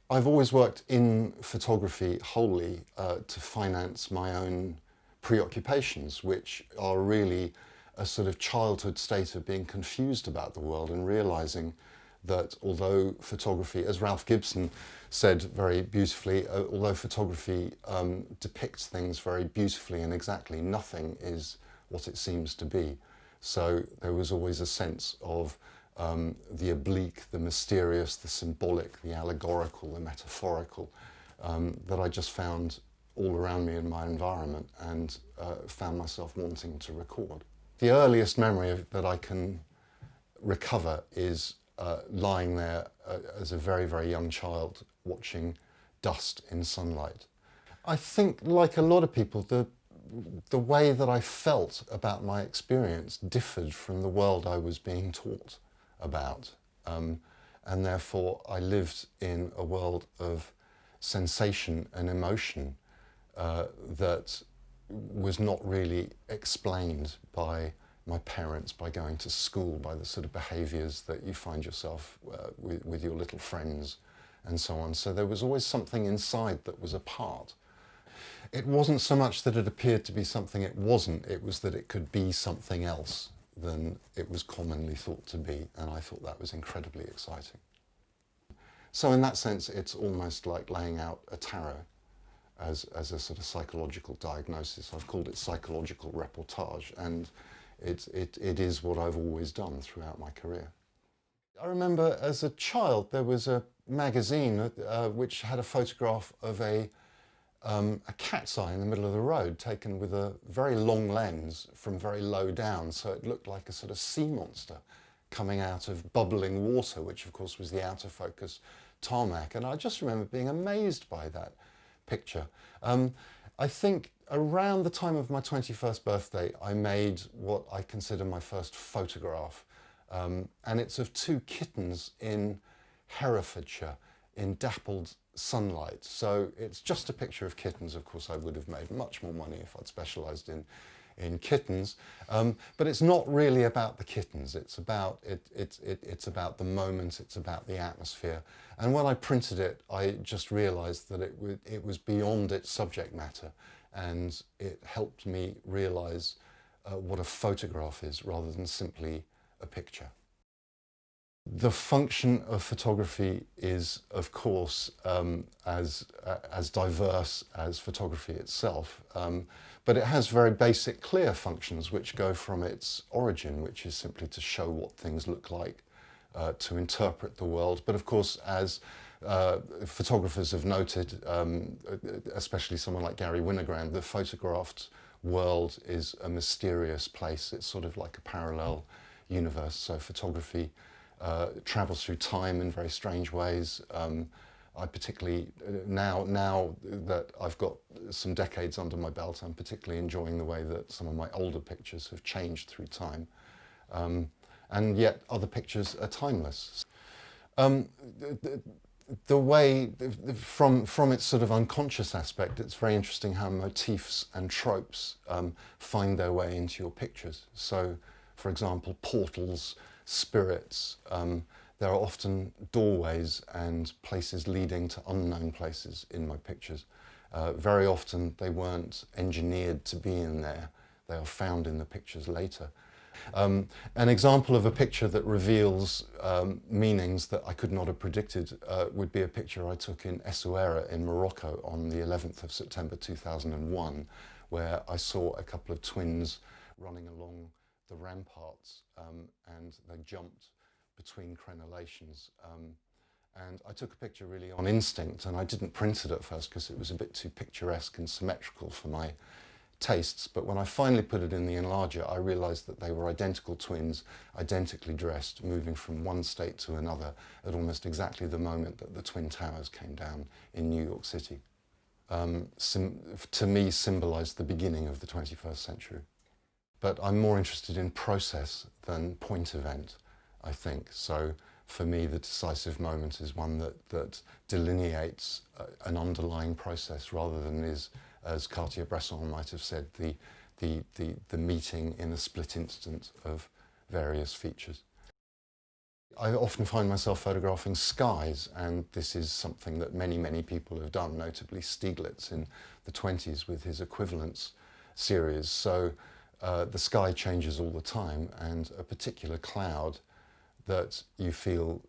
I've always worked in photography wholly to finance my own preoccupations, which are really a sort of childhood state of being confused about the world and realizing that although photography, as Ralph Gibson said very beautifully, although photography depicts things very beautifully and exactly, nothing is what it seems to be. So there was always a sense of the oblique, the mysterious, the symbolic, the allegorical, the metaphorical, that I just found all around me in my environment and found myself wanting to record. The earliest memory that I can recover is lying there as a very, very young child watching dust in sunlight. I think, like a lot of people, the way that I felt about my experience differed from the world I was being taught about. And therefore I lived in a world of sensation and emotion that was not really explained by my parents, by going to school, by the sort of behaviours that you find yourself with your little friends and so on. So there was always something inside that was apart. It wasn't so much that it appeared to be something it wasn't, it was that it could be something else than it was commonly thought to be, and I thought that was incredibly exciting. So in that sense, it's almost like laying out a tarot as a sort of psychological diagnosis. I've called it psychological reportage, and it is what I've always done throughout my career. I remember as a child there was a magazine which had a photograph of a cat's eye in the middle of the road, taken with a very long lens from very low down, so it looked like a sort of sea monster coming out of bubbling water, which of course was the out of focus tarmac. And I just remember being amazed by that picture. I think around the time of my 21st birthday, I made what I consider my first photograph. And it's of two kittens in Herefordshire in dappled sunlight. So it's just a picture of kittens. Of course, I would have made much more money if I'd specialised in kittens. But it's not really about the kittens. It's about it's about the moment. It's about the atmosphere. And when I printed it, I just realised that it was beyond its subject matter, and it helped me realise what a photograph is rather than simply a picture. The function of photography is, of course, as diverse as photography itself, but it has very basic, clear functions which go from its origin, which is simply to show what things look like, to interpret the world. But of course, as photographers have noted, especially someone like Gary Winogrand, the photographed world is a mysterious place. It's sort of like a parallel universe. So photography travels through time in very strange ways. I particularly, now that I've got some decades under my belt, I'm particularly enjoying the way that some of my older pictures have changed through time. And yet other pictures are timeless. The way, from its sort of unconscious aspect, it's very interesting how motifs and tropes find their way into your pictures. So, for example, portals, spirits, there are often doorways and places leading to unknown places in my pictures. Very often they weren't engineered to be in there. They are found in the pictures later. An example of a picture that reveals meanings that I could not have predicted would be a picture I took in Essaouira in Morocco on the 11th of September 2001, where I saw a couple of twins running along the ramparts, and they jumped between crenellations. And I took a picture really on instinct, and I didn't print it at first because it was a bit too picturesque and symmetrical for my tastes. But when I finally put it in the enlarger, I realised that they were identical twins, identically dressed, moving from one state to another at almost exactly the moment that the Twin Towers came down in New York City. To me, symbolised the beginning of the 21st century. But I'm more interested in process than point event, I think. So for me, the decisive moment is one that delineates an underlying process rather than is, as Cartier-Bresson might have said, the meeting in a split instant of various features. I often find myself photographing skies, and this is something that many people have done, notably Stieglitz in the 20s with his equivalence series. So the sky changes all the time, and a particular cloud that you feel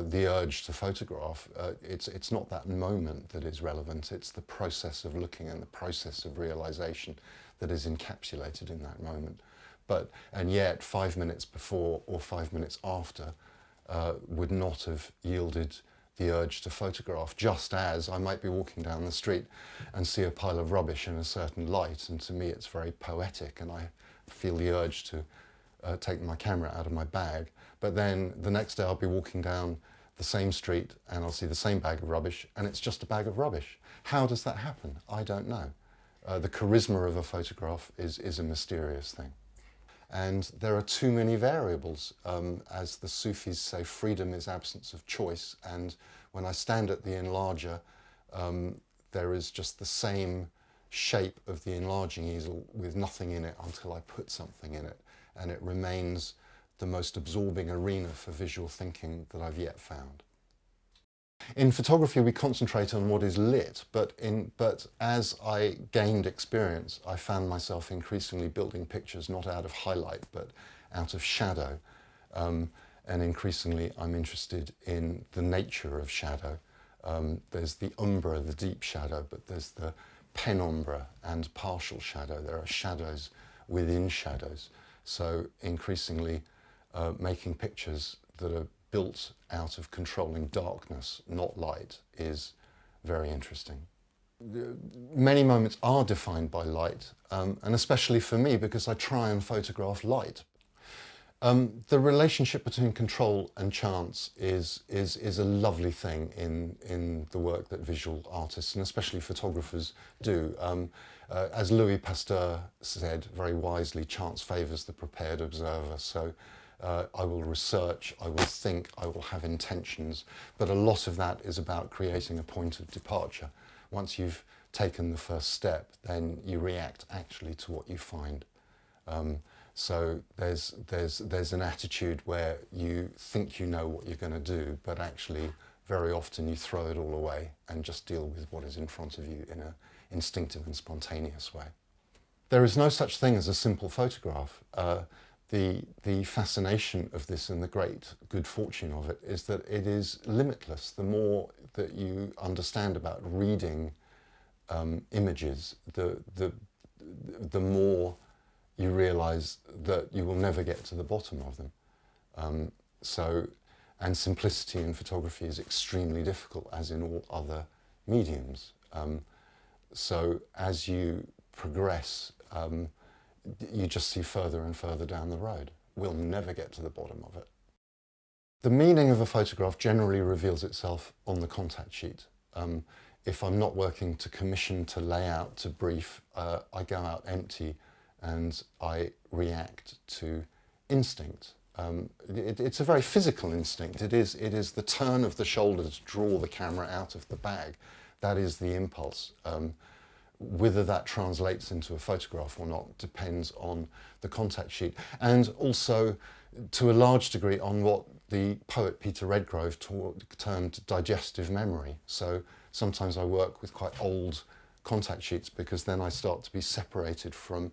the urge to photograph, it's not that moment that is relevant, it's the process of looking and the process of realization that is encapsulated in that moment. And yet 5 minutes before or 5 minutes after would not have yielded the urge to photograph, just as I might be walking down the street and see a pile of rubbish in a certain light, and to me it's very poetic and I feel the urge to take my camera out of my bag. But then the next day I'll be walking down the same street and I'll see the same bag of rubbish and it's just a bag of rubbish. How does that happen? I don't know. The charisma of a photograph is a mysterious thing. And there are too many variables. As the Sufis say, freedom is absence of choice. And when I stand at the enlarger, there is just the same shape of the enlarging easel with nothing in it until I put something in it. And it remains the most absorbing arena for visual thinking that I've yet found. In photography, we concentrate on what is lit, but as I gained experience, I found myself increasingly building pictures not out of highlight, but out of shadow. And increasingly, I'm interested in the nature of shadow. There's the umbra, the deep shadow, but there's the penumbra and partial shadow. There are shadows within shadows. So increasingly making pictures that are built out of controlling darkness, not light, is very interesting. Many moments are defined by light, and especially for me because I try and photograph light. The relationship between control and chance is a lovely thing in the work that visual artists and especially photographers do. As Louis Pasteur said very wisely, chance favours the prepared observer. So I will research, I will think, I will have intentions, but a lot of that is about creating a point of departure. Once you've taken the first step, then you react actually to what you find. So there's an attitude where you think you know what you're going to do, but actually very often you throw it all away and just deal with what is in front of you in an instinctive and spontaneous way. There is no such thing as a simple photograph. The fascination of this and the great good fortune of it is that it is limitless. The more that you understand about reading images, the more you realize that you will never get to the bottom of them. And simplicity in photography is extremely difficult, as in all other mediums. So as you progress, you just see further and further down the road. We'll never get to the bottom of it. The meaning of a photograph generally reveals itself on the contact sheet. If I'm not working to commission, to lay out, to brief, I go out empty and I react to instinct. It's a very physical instinct. It is the turn of the shoulder to draw the camera out of the bag. That is the impulse. Whether that translates into a photograph or not depends on the contact sheet, and also to a large degree on what the poet Peter Redgrove termed digestive memory. So sometimes I work with quite old contact sheets because then I start to be separated from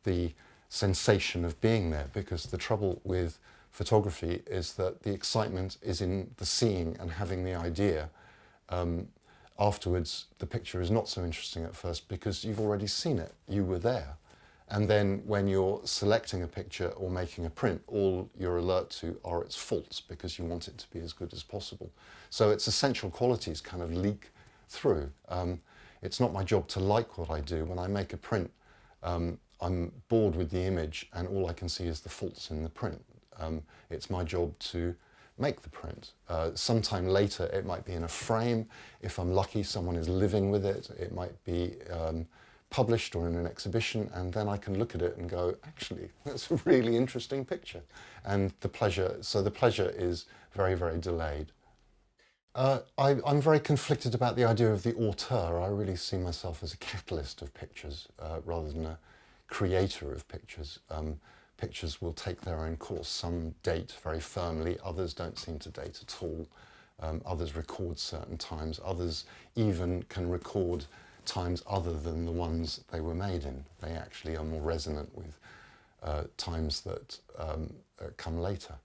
the sensation of being there, because the trouble with photography is that the excitement is in the seeing and having the idea. Afterwards, the picture is not so interesting at first because you've already seen it, you were there. And then when you're selecting a picture or making a print, all you're alert to are its faults because you want it to be as good as possible. So its essential qualities kind of leak through. It's not my job to like what I do. When I make a print, I'm bored with the image and all I can see is the faults in the print. It's my job to make the print. Sometime later it might be in a frame. If I'm lucky, someone is living with it. It might be published or in an exhibition, and then I can look at it and go, actually, that's a really interesting picture. And the pleasure is very, very delayed. I'm very conflicted about the idea of the auteur. I really see myself as a catalyst of pictures rather than a creator of pictures. pictures will take their own course. Some date very firmly, others don't seem to date at all. Others record certain times, others even can record times other than the ones they were made in. They actually are more resonant with times that come later.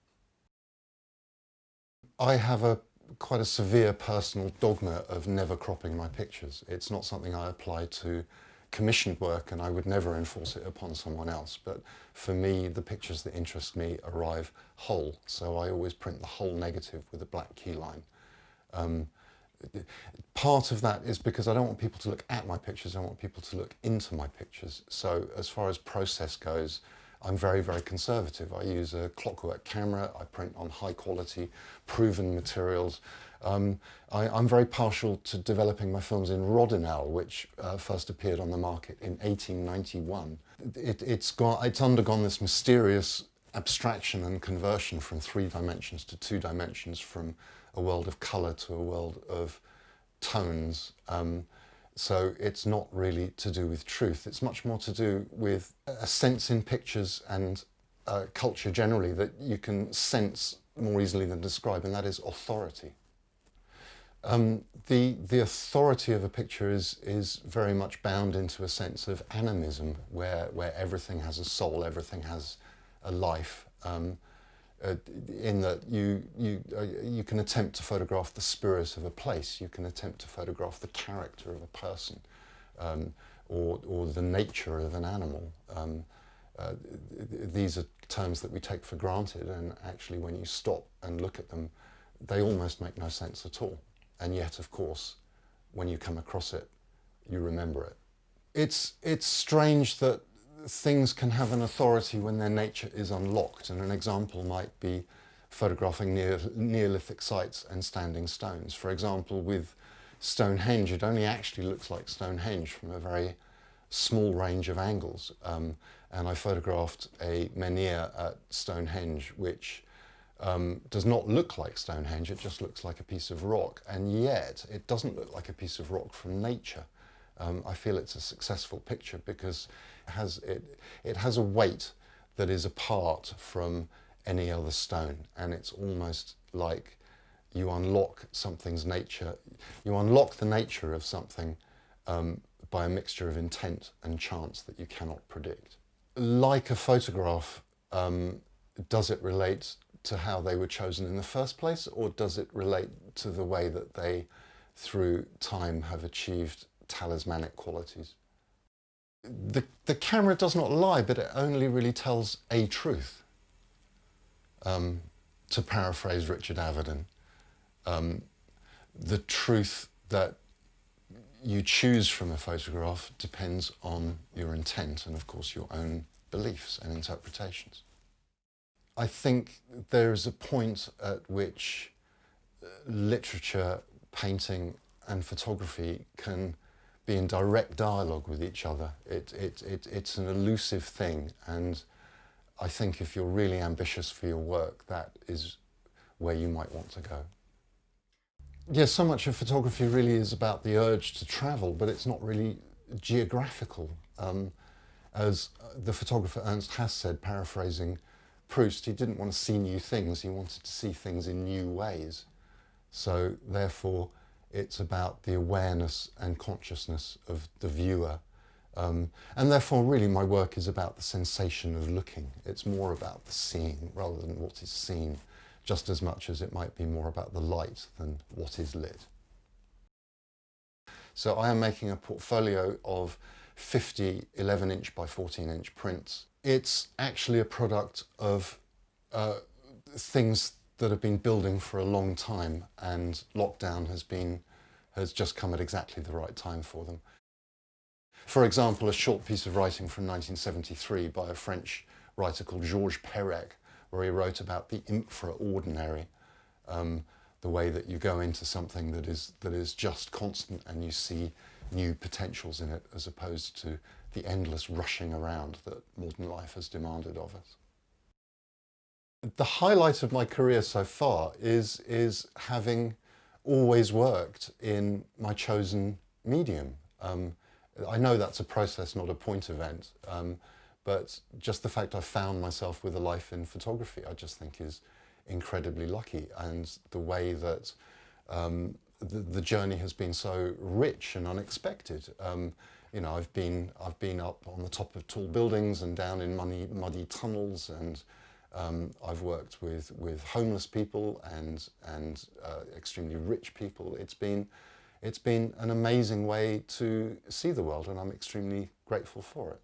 I have quite a severe personal dogma of never cropping my pictures. It's not something I apply to commissioned work, and I would never enforce it upon someone else. But for me, the pictures that interest me arrive whole, so I always print the whole negative with a black key line. Part of that is because I don't want people to look at my pictures, I want people to look into my pictures. So as far as process goes, I'm very, very conservative. I use a clockwork camera, I print on high quality, proven materials. I'm very partial to developing my films in Brattell, which first appeared on the market in 1891. It's undergone this mysterious abstraction and conversion from 3 dimensions to 2 dimensions, from a world of colour to a world of tones. So it's not really to do with truth. It's much more to do with a sense in pictures and culture generally that you can sense more easily than describe, and that is authority. The authority of a picture is very much bound into a sense of animism, where everything has a soul, everything has a life. In that you can attempt to photograph the spirit of a place, you can attempt to photograph the character of a person, or the nature of an animal. These are terms that we take for granted, and actually when you stop and look at them, they almost make no sense at all. And yet, of course, when you come across it, you remember it. It's strange that things can have an authority when their nature is unlocked, and an example might be photographing Neolithic sites and standing stones. For example, with Stonehenge, it only actually looks like Stonehenge from a very small range of angles. And I photographed a menhir at Stonehenge, which does not look like Stonehenge, it just looks like a piece of rock, and yet it doesn't look like a piece of rock from nature. I feel it's a successful picture because it has a weight that is apart from any other stone, and it's almost like you unlock something's nature. You unlock the nature of something by a mixture of intent and chance that you cannot predict. Like a photograph, does it relate to how they were chosen in the first place, or does it relate to the way that they, through time, have achieved talismanic qualities? The camera does not lie, but it only really tells a truth. To paraphrase Richard Avedon, the truth that you choose from a photograph depends on your intent and, of course, your own beliefs and interpretations. I think there is a point at which literature, painting and photography can be in direct dialogue with each other. It's an elusive thing, and I think if you're really ambitious for your work, that is where you might want to go. Yes, so much of photography really is about the urge to travel, but it's not really geographical. As the photographer Ernst Haas said, paraphrasing Proust, he didn't want to see new things, he wanted to see things in new ways. So therefore, it's about the awareness and consciousness of the viewer. And therefore, really, my work is about the sensation of looking. It's more about the seeing rather than what is seen, just as much as it might be more about the light than what is lit. So I am making a portfolio of 50 11-inch by 14-inch prints. It's actually a product of things that have been building for a long time, and lockdown has just come at exactly the right time for them. For example, a short piece of writing from 1973 by a French writer called Georges Perec, where he wrote about the infraordinary, the way that you go into something that is just constant and you see new potentials in it, as opposed to the endless rushing around that modern life has demanded of us. The highlight of my career so far is having always worked in my chosen medium. I know that's a process, not a point event, But just the fact I found myself with a life in photography, I just think is incredibly lucky. And the way that the journey has been so rich and unexpected. You know, I've been up on the top of tall buildings and down in muddy tunnels, and I've worked with homeless people and extremely rich people. It's been an amazing way to see the world, and I'm extremely grateful for it.